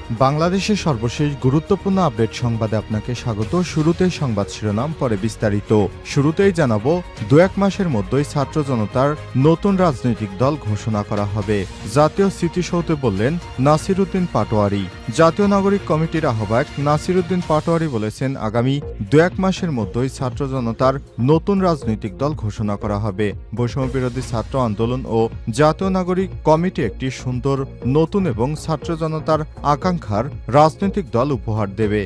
বাংলাদেশের সর্বশেষ গুরুত্বপূর্ণ আপডেট সংবাদে আপনাকে স্বাগত। শুরুতেই সংবাদ শিরোনাম, পরে বিস্তারিত। শুরুতেই জানাবো, 2-1 মাসের মধ্যেই ছাত্র জনতার নতুন রাজনৈতিক দল ঘোষণা করা হবে। জাতীয় স্মৃতিসৌধে বললেন নাসির উদ্দিন পাটোয়ারি। জাতীয় নাগরিক কমিটির আহ্বায়ক নাসির উদ্দিন পাটোয়ারি বলেছেন, আগামী 2-1 মাসের মধ্যেই ছাত্র জনতার নতুন রাজনৈতিক দল ঘোষণা করা হবে। বৈষম্য বিরোধী ছাত্র আন্দোলন ও জাতীয় নাগরিক কমিটি একটি সুন্দর, নতুন এবং ছাত্র জনতার আকাঙ্ক্ষার রাজনৈতিক দল উপহার দেবে।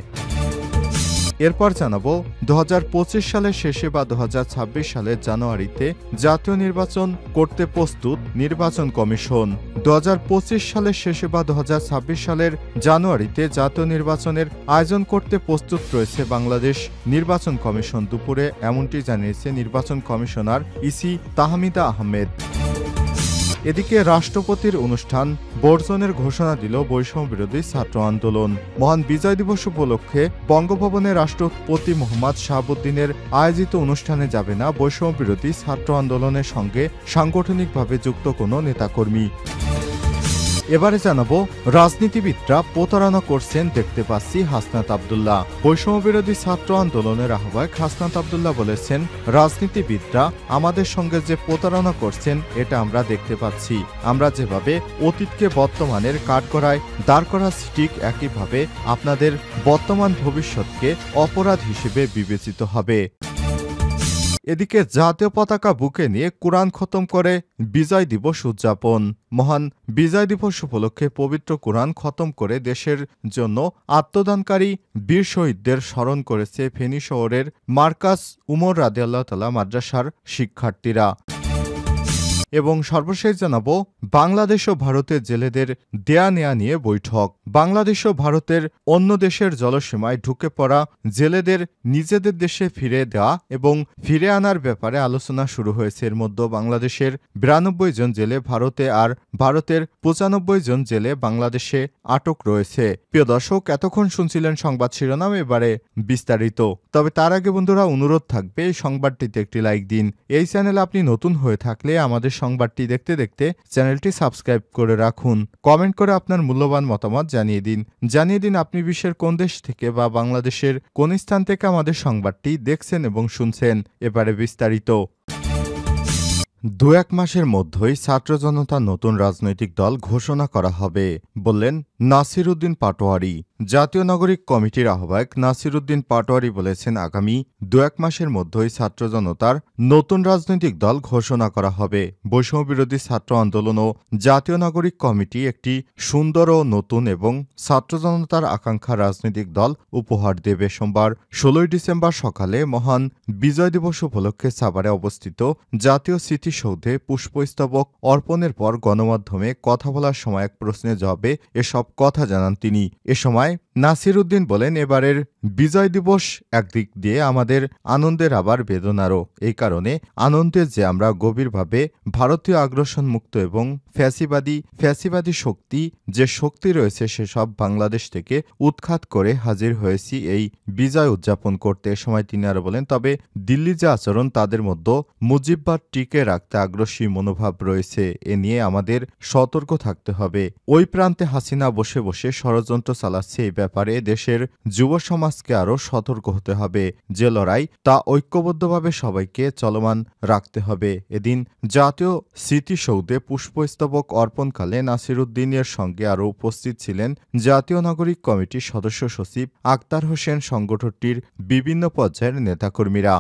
এরপর জানাবো, 2025 সালের শেষে বা 2026 সালের জানুয়ারিতে জাতীয় নির্বাচন করতে প্রস্তুত নির্বাচন কমিশন। 2025 সালের শেষে বা 2026 সালের জানুয়ারিতে জাতীয় নির্বাচনের আয়োজন করতে প্রস্তুত রয়েছে বাংলাদেশ নির্বাচন কমিশন। দুপুরে এমনটি জানিয়েছে নির্বাচন কমিশনার ইসি তাহমিদা আহমেদ। এদিকে রাষ্ট্রপতির অনুষ্ঠান বর্জনের ঘোষণা দিল বৈষম্য বিরোধী ছাত্র আন্দোলন। মহান বিজয় দিবস উপলক্ষে বঙ্গভবনে রাষ্ট্রপতি মোহাম্মদ শাহাবুদ্দিনের আয়োজিত অনুষ্ঠানে যাবে না বৈষম্য বিরোধী ছাত্র আন্দোলনের সঙ্গে সাংগঠনিকভাবে যুক্ত কোনো নেতাকর্মী। এবারে জানাবো, রাজনীতিবিদরা প্রতারণা করছেন দেখতে পাচ্ছি হাসনাত আব্দুল্লাহ। বৈষম্য বিরোধী ছাত্র আন্দোলনের আহ্বায়ক হাসনাত আব্দুল্লাহ বলেছেন, রাজনীতিবিদরা আমাদের সঙ্গে যে প্রতারণা করছেন এটা আমরা দেখতে পাচ্ছি। আমরা যেভাবে অতীতকে বর্তমানের কাঠগড়ায় দাঁড় করা ঠিক একইভাবে আপনাদের বর্তমান ভবিষ্যৎকে অপরাধ হিসেবে বিবেচিত হবে। এদিকে জাতীয় পতাকা বুকে নিয়ে কোরআন খতম করে বিজয় দিবস উদযাপন। মহান বিজয় দিবস উপলক্ষে পবিত্র কোরআন খতম করে দেশের জন্য আত্মদানকারী বীর শহীদদের স্মরণ করেছে ফেনী শহরের মার্কাজ উমর রাদিয়াল্লাহু তাআলা মাদ্রাসার শিক্ষার্থীরা। এবং সর্বশেষ জানাবো, বাংলাদেশ ও ভারতের জেলেদের দেয়া নেয়া নিয়ে বৈঠক। বাংলাদেশ ও ভারতের অন্য দেশের জলসীমায় ঢুকে পড়া জেলেদের নিজেদের দেশে ফিরে দেওয়া এবং ফিরে আনার ব্যাপারে আলোচনা শুরু হয়েছে। এর মধ্যে বাংলাদেশের 92 জন জেলে ভারতে আর ভারতের 95 জন জেলে বাংলাদেশে আটক রয়েছে। প্রিয় দর্শক, এতক্ষণ শুনছিলেন সংবাদ শিরোনাম, এবারে বিস্তারিত। তবে তার আগে বন্ধুরা, অনুরোধ থাকবে এই সংবাদটিতে একটি লাইক দিন। এই চ্যানেলে আপনি নতুন হয়ে থাকলে আমাদের সংবাদটি দেখতে দেখতে চ্যানেলটি সাবস্ক্রাইব করে রাখুন। কমেন্ট করে আপনার মূল্যবান মতামত জানিয়ে দিন আপনি বিশ্বের কোন দেশ থেকে বা বাংলাদেশের কোন স্থান থেকে আমাদের সংবাদটি দেখছেন এবং শুনছেন। এবারে বিস্তারিত। 2-1 মাসের মধ্যেই ছাত্র জনতার নতুন রাজনৈতিক দল ঘোষণা করা হবে বললেন নাসির উদ্দিন পাটোয়ারি। জাতীয় নাগরিক কমিটির আহ্বায়ক নাসির উদ্দিন পাটোয়ারি বলেছেন, আগামী 2-1 মাসের মধ্যেই ছাত্র জনতার নতুন রাজনৈতিক দল ঘোষণা করা হবে। বৈষম্য বিরোধী ছাত্র আন্দোলন ও জাতীয় নাগরিক কমিটি একটি সুন্দর ও নতুন এবং ছাত্র জনতার আকাঙ্ক্ষা রাজনৈতিক দল উপহার দেবে। সোমবার 16 ডিসেম্বর সকালে মহান বিজয় দিবস উপলক্ষে সাভারে অবস্থিত জাতীয় স্মৃতিসৌধে পুষ্পস্তবক অর্পণের পর গণমাধ্যমে কথা বলার সময় এক প্রশ্নের জবাবে এসব কথা জানান তিনি। এ সময় নাসির উদ্দিন বলেন, এবারের বিজয় দিবস একদিক দিয়ে আমাদের আনন্দের আবার বেদনারও। এই কারণে আনন্দের যে আমরা গভীরভাবে ভারতীয় আগ্রাসন মুক্ত এবং ফ্যাসিবাদী শক্তি যে শক্তি রয়েছে সেসব বাংলাদেশ থেকে উৎখাত করে হাজির হয়েছি এই বিজয় উদযাপন করতে। এ সময় তিনি আরো বলেন, তবে দিল্লি যে আচরণ তাদের মধ্যে মুজিববাদ টিকে রাখতে আগ্রাসী মনোভাব রয়েছে, এ নিয়ে আমাদের সতর্ক থাকতে হবে। ওই প্রান্তে হাসিনা বসে বসে ষড়যন্ত্র চালাচ্ছে, এই ব্যাপারে দেশের যুব সমাজকে আরও সতর্ক হতে হবে। যে লড়াই তা ঐক্যবদ্ধভাবে সবাইকে চলমান রাখতে হবে। এদিন জাতীয় স্মৃতিসৌধে পুষ্পস্তবক অর্পণকালে নাসির উদ্দিনের সঙ্গে আরও উপস্থিত ছিলেন জাতীয় নাগরিক কমিটির সদস্য সচিব আক্তার হোসেন, সংগঠনটির বিভিন্ন পর্যায়ের নেতাকর্মীরা।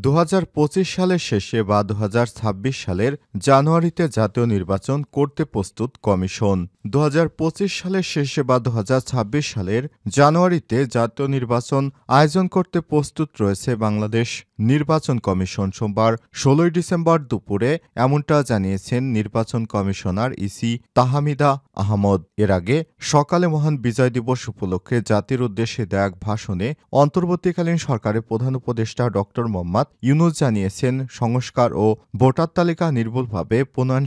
2025 সালের শেষে বা 2026 সালের জানুয়ারিতে জাতীয় নির্বাচন করতে প্রস্তুত কমিশন। 2025 সালের শেষে বা 2026 সালের জানুয়ারিতে জাতীয় নির্বাচন আয়োজন করতে প্রস্তুত রয়েছে বাংলাদেশ নির্বাচন কমিশন। সোমবার 16 ডিসেম্বর দুপুরে এমনটা জানিয়েছেন নির্বাচন কমিশনার ইসি তাহমিদা আহমদ। এর আগে সকালে মহান বিজয় দিবস উপলক্ষে জাতির উদ্দেশ্যে দেয়া এক ভাষণে অন্তর্বর্তীকালীন সরকারের প্রধান উপদেষ্টা ড. মোহাম্মদ মোহাম্মদ ইউনূস জানিয়েছেন, সংস্কার ও ভোটার তালিকা নির্ভুলভাবে প্রণয়ন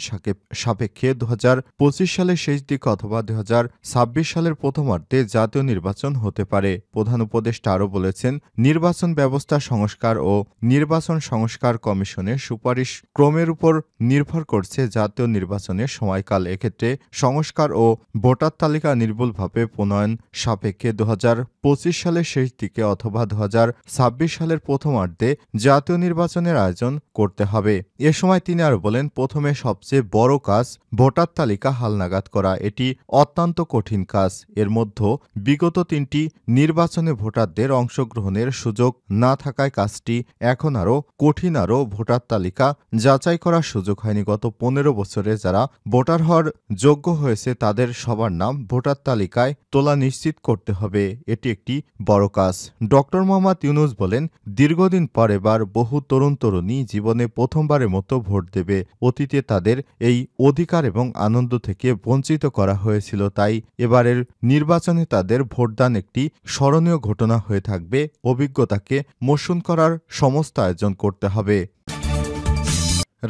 সাপেক্ষে ২০২৫ সালের শেষ দিকে অথবা ২০২৬ সালের প্রথমার্ধে জাতীয় নির্বাচন হতে পারে। প্রধান উপদেষ্টা আরও বলেছেন, নির্বাচন ব্যবস্থা সংস্কার ও নির্বাচন সংস্কার কমিশনের সুপারিশ ক্রমের উপর নির্ভর করছে জাতীয় নির্বাচনের সময়কাল। এক্ষেত্রে সংস্কার ও ভোটার তালিকা নির্ভুলভাবে প্রণয়ন সাপেক্ষে ২০২৫ সালের শেষ দিকে অথবা ২০২৬ সালের প্রথমার্ধে জাতীয় নির্বাচনের আয়োজন করতে হবে। এ সময় তিনি আরও বলেন, প্রথমে সবচেয়ে বড় কাজ ভোটার তালিকা হালনাগাদ করা। এটি অত্যন্ত কঠিন কাজ। এর মধ্যে বিগত ৩টি নির্বাচনে ভোটারদের অংশগ্রহণের সুযোগ না থাকায় কাজটি এখন আরও কঠিন। আরও ভোটার তালিকা যাচাই করার সুযোগ হয়নি। গত ১৫ বছরে যারা ভোটার হওয়ার যোগ্য হয়েছে তাদের সবার নাম ভোটার তালিকায় তোলা নিশ্চিত করতে হবে। এটি একটি বড় কাজ। ডক্টর মোহাম্মদ ইউনূস বলেন, দীর্ঘদিন পর এবার বহু তরুণ তরুণী জীবনে প্রথমবারের মতো ভোট দেবে। অতীতে তাদের এই অধিকার এবং আনন্দ থেকে বঞ্চিত করা হয়েছিল। তাই এবারের নির্বাচনে তাদের ভোটদান একটি স্মরণীয় ঘটনা হয়ে থাকবে। অভিজ্ঞতাকে মসৃণ করার সমস্ত আয়োজন করতে হবে।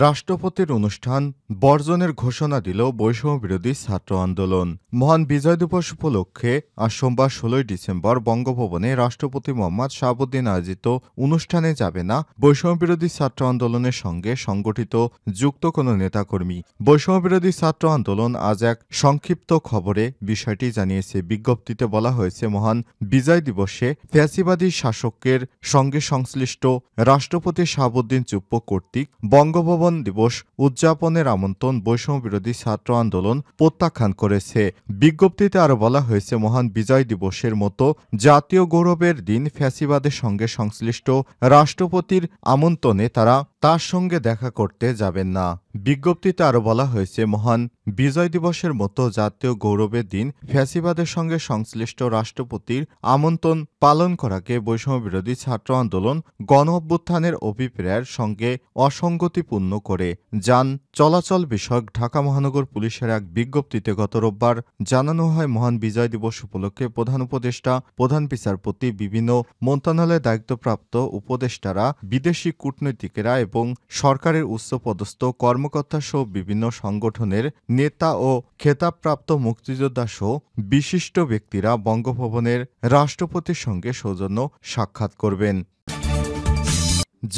রাষ্ট্রপতির অনুষ্ঠান বর্জনের ঘোষণা দিল বৈষম্যবিরোধী ছাত্র আন্দোলন। মহান বিজয় দিবস উপলক্ষে আজ সোমবার ১৬ ডিসেম্বর বঙ্গভবনে রাষ্ট্রপতি মোহাম্মদ শাহাবুদ্দিন আয়োজিত অনুষ্ঠানে যাবে না বৈষম্যবিরোধী ছাত্র আন্দোলনের সঙ্গে সংগঠিত যুক্ত কোনো নেতাকর্মী। বৈষম্যবিরোধী ছাত্র আন্দোলন আজ এক সংক্ষিপ্ত খবরে বিষয়টি জানিয়েছে। বিজ্ঞপ্তিতে বলা হয়েছে, মহান বিজয় দিবসে ফ্যাসিবাদী শাসকের সঙ্গে সংশ্লিষ্ট রাষ্ট্রপতি শাহাবুদ্দিন চুপ্প কর্তৃক বঙ্গভবন দিবস উদযাপনের আমন্ত্রণ বৈষম্যবিরোধী ছাত্র আন্দোলন প্রত্যাখ্যান করেছে। বিজ্ঞপ্তিতে আরও বলা হয়েছে, মহান বিজয় দিবসের মতো জাতীয় গৌরবের দিন ফ্যাসিবাদের সঙ্গে সংশ্লিষ্ট রাষ্ট্রপতির আমন্ত্রণে তারা তার সঙ্গে দেখা করতে যাবেন না। বিজ্ঞপ্তিতে আরও বলা হয়েছে, মহান বিজয় দিবসের মতো জাতীয় গৌরবের দিন ফ্যাসিবাদের সঙ্গে সংশ্লিষ্ট রাষ্ট্রপতির আমন্ত্রণ পালন করাকে বৈষম্যবিরোধী ছাত্র আন্দোলন গণ অভ্যুত্থানের অভিপ্রায়ের সঙ্গে অসঙ্গতিপূর্ণ করে যান চলাচল বিষয়ক ঢাকা মহানগর পুলিশের এক বিজ্ঞপ্তিতে গত রোববার জানানো হয়, মহান বিজয় দিবস উপলক্ষে প্রধান উপদেষ্টা, প্রধান বিচারপতি, বিভিন্ন মন্ত্রণালয়ে দায়িত্বপ্রাপ্ত উপদেষ্টারা, বিদেশি কূটনীতিকেরা এবং সরকারের উচ্চপদস্থ কর্মকর্তা সহ বিভিন্ন সংগঠনের নেতা ও খেতাবপ্রাপ্ত মুক্তিযোদ্ধা সহ বিশিষ্ট ব্যক্তিরা বঙ্গভবনের রাষ্ট্রপতির সঙ্গে সৌজন্য সাক্ষাৎ করবেন।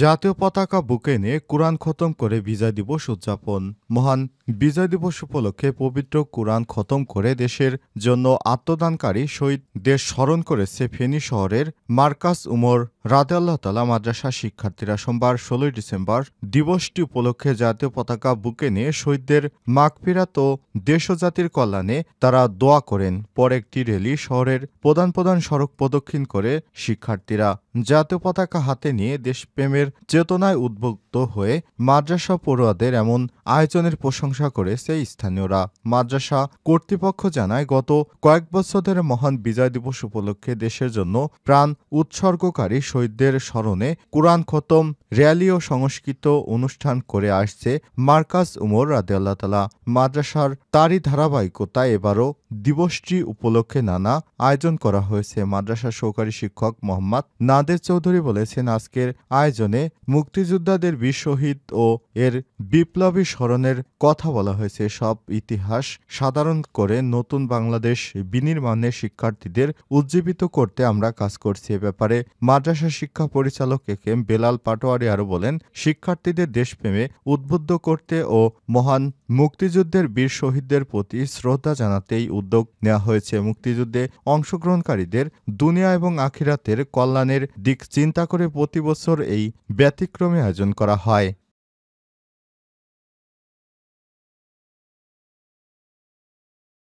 জাতীয় পতাকা বুকে নিয়ে কুরআন খতম করে বিজয় দিবস উদযাপন। মহান বিজয় দিবস উপলক্ষে পবিত্র কুরআন খতম করে দেশের জন্য আত্মদানকারী শহীদদের স্মরণ করেছে ফেনী শহরের মার্কাজ উমর রাদিয়াল্লাহু তাআলা মাদ্রাসা শিক্ষার্থীরা। সোমবার ১৬ ডিসেম্বর দিবসটি উপলক্ষে জাতীয় পতাকা বুকে নিয়ে শহীদদের মাগফিরাত ও দেশ ও জাতির কল্যাণে তারা দোয়া করেন। পরে একটি র্যালি শহরের প্রধান প্রধান সড়ক প্রদক্ষিণ করে শিক্ষার্থীরা জাতীয় পতাকা হাতে নিয়ে দেশপ্রেমের চেতনায় উদ্বুদ্ধ হয়ে মাদ্রাসা পড়ুয়াদের এমন আয়োজনের প্রশংসা করেছে স্থানীয়রা। মাদ্রাসা কর্তৃপক্ষ জানায়, গত কয়েক বছর ধরে মহান বিজয় দিবস উপলক্ষে দেশের জন্য প্রাণ উৎসর্গকারী শহীদদের স্মরণে কুরআন খতম র্যালি ও সংস্কৃত অনুষ্ঠান করে আসছে মার্কাজ উমর রাদিয়াল্লাহু তাআলা মাদ্রাসার। তারই ধারাবাহিকতায় এবারও দিবসটি উপলক্ষে নানা আয়োজন করা হয়েছে। মাদ্রাসার সহকারী শিক্ষক মোহাম্মদ নাদের চৌধুরী বলেছেন, আজকের আয়োজনে মুক্তিযোদ্ধাদের বীর শহীদ ও এর বিপ্লবী স্মরণের কথা বলা হয়েছে। সব ইতিহাস সাধারণ করে নতুন বাংলাদেশ বিনির্মাণে শিক্ষার্থীদের উজ্জীবিত করতে আমরা কাজ করছি। এ ব্যাপারে মাদ্রাসা শিক্ষা পরিচালক একেএম বেলাল পাটোয়ারি আরও বলেন, শিক্ষার্থীদের দেশপ্রেমে উদ্বুদ্ধ করতে ও মহান মুক্তিযুদ্ধের বীর শহীদদের প্রতি শ্রদ্ধা জানাতেই উদ্যোগ নেওয়া হয়েছে। মুক্তিযুদ্ধে অংশগ্রহণকারীদের দুনিয়া এবং আখিরাতের কল্যাণের দিক চিন্তা করে প্রতি বছর এই ব্যতিক্রমী আয়োজন করা হয়।